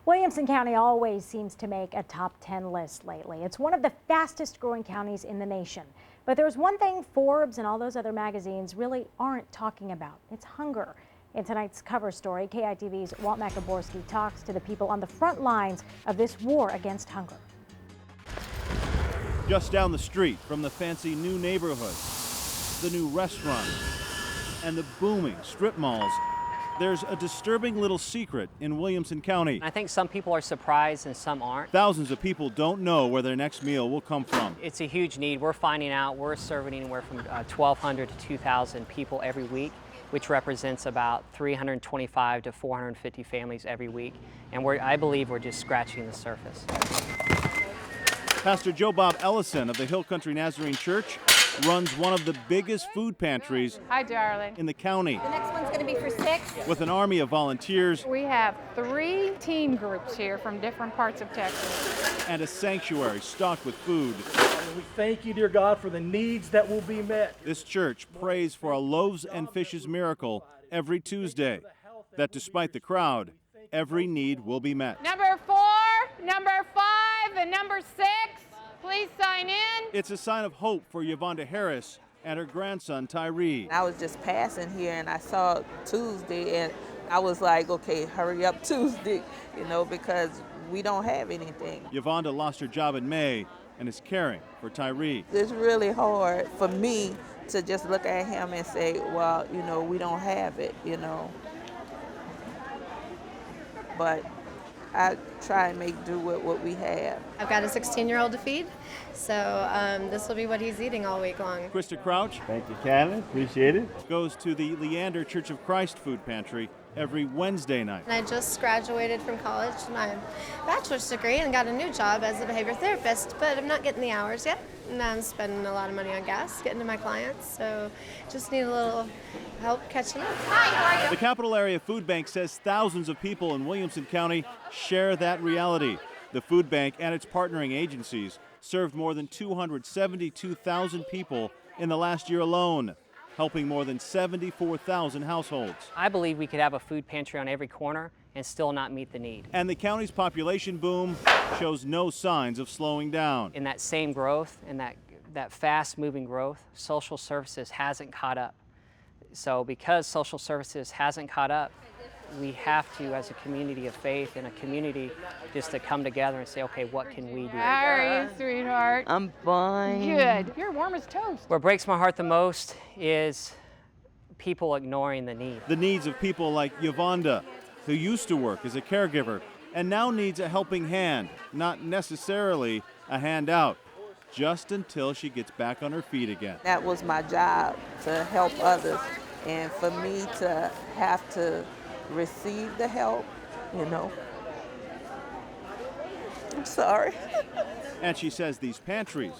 Williamson County always seems to make a top 10 list lately. It's one of the fastest growing counties in the nation. But there's one thing Forbes and all those other magazines really aren't talking about. It's hunger. In tonight's cover story, KITV's Walt Macaborski talks to the people on the front lines of this war against hunger. Just down the street from the fancy new neighborhood, the new restaurants, and the booming strip malls, there's a disturbing little secret in Williamson County. I think some people are surprised and some aren't. Thousands of people don't know where their next meal will come from. It's a huge need. We're finding out we're serving anywhere from 1,200 to 2,000 people every week, which represents about 325 to 450 families every week. And I believe we're just scratching the surface. Pastor Joe Bob Ellison of the Hill Country Nazarene Church runs one of the biggest food pantries in the county. The next one's going to be for 6. With an army of volunteers. We have 3 team groups here from different parts of Texas. And a sanctuary stocked with food. We thank you, dear God, for the needs that will be met. This church prays for a loaves and fishes miracle every Tuesday, that despite the crowd, every need will be met. Number 4, number 5, and number 6. Please sign in. It's a sign of hope for Yvonne Harris and her grandson, Tyree. I was just passing here and I saw Tuesday and I was like, okay, hurry up Tuesday, because we don't have anything. Yvonne lost her job in May and is caring for Tyree. It's really hard for me to just look at him and say, well, we don't have it, But I try and make do with what we have. I've got a 16-year-old to feed, so this will be what he's eating all week long. Krista Crouch. Thank you, Callie. Appreciate it. Goes to the Leander Church of Christ food pantry every Wednesday night. And I just graduated from college, my bachelor's degree, and got a new job as a behavior therapist, but I'm not getting the hours yet. And I'm spending a lot of money on gas, getting to my clients, so just need a little help catching up. Hi, how are you? The Capital Area Food Bank says thousands of people in Williamson County share that reality. The food bank and its partnering agencies served more than 272,000 people in the last year alone, helping more than 74,000 households. I believe we could have a food pantry on every corner and still not meet the need. And the county's population boom shows no signs of slowing down. In that same growth and that fast-moving growth, social services hasn't caught up. So because social services hasn't caught up, we have to, as a community of faith and a community, just to come together and say, okay, what can we do? How are you, sweetheart? I'm fine. Good. You're warm as toast. What breaks my heart the most is people ignoring the need. The needs of people like Yvonne, who used to work as a caregiver and now needs a helping hand, not necessarily a handout, just until she gets back on her feet again. That was my job, to help others. And for me to have to receive the help, I'm sorry. And she says these pantries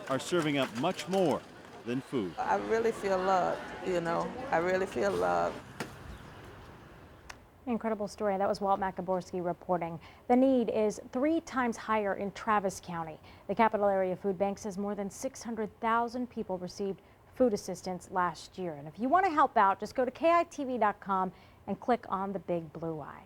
are serving up much more than food. I really feel loved, I really feel loved. Incredible story. That was Walt Macaborski reporting. The need is 3 times higher in Travis County. The Capital Area Food Bank says more than 600,000 people received food assistance last year. And if you want to help out, just go to KITV.com and click on the big blue eye.